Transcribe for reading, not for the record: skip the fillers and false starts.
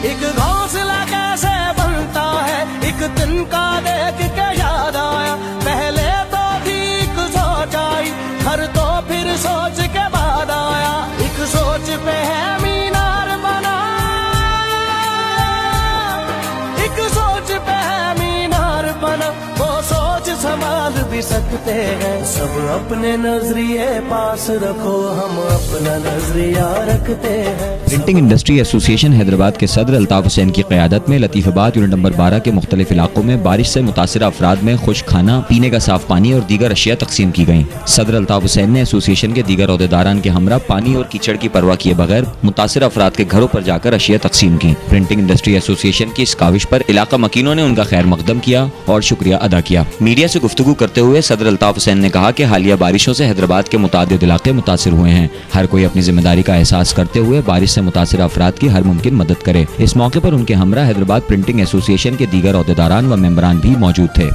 ایک گھونسلہ کیسے بنتا ہے ایک دن کا دیکھ کے یاد آیا پہلے تو تھی ایک سوچ آئی گھر تو پھر سوچ کے بعد آیا ایک سوچ پہ ہے مینار بنا ایک سوچ پہ ہے مینار بنا وہ سوچ سنبھال بھی سکتے ہیں سب اپنے نظریے پاس رکھو ہم اپنا نظریہ رکھتے ہیں. پرنٹنگ انڈسٹری ایسوسی ایشن حیدرآباد کے صدر الطاف حسین کی قیادت میں لطیف آباد یونٹ نمبر 12 کے مختلف علاقوں میں بارش سے متاثرہ افراد میں خشک کھانا، پینے کا صاف پانی اور دیگر اشیاء تقسیم کی گئیں. صدر الطاف حسین نے ایسوسی ایشن کے دیگر عہدیداران کے ہمراہ پانی اور کیچڑ کی پرواہ کیے بغیر متاثرہ افراد کے گھروں پر جا کر اشیاء تقسیم کی. پرنٹنگ انڈسٹری ایسوسی ایشن کی اس کاوش پر علاقہ مکینوں نے ان کا خیر مقدم کیا اور شکریہ ادا کیا. میڈیا سے گفتگو کرتے ہوئے صدر الطاف حسین نے کہا کہ حالیہ بارشوں سے حیدرآباد کے متعدد علاقے متاثر ہوئے ہیں. ہر کوئی اپنی ذمہ داری کا احساس کرتے ہوئے بارش سے متاثرہ افراد کی ہر ممکن مدد کرے. اس موقع پر ان کے ہمراہ حیدرآباد پرنٹنگ ایسوسی ایشن کے دیگر عہدیداران و ممبران بھی موجود تھے.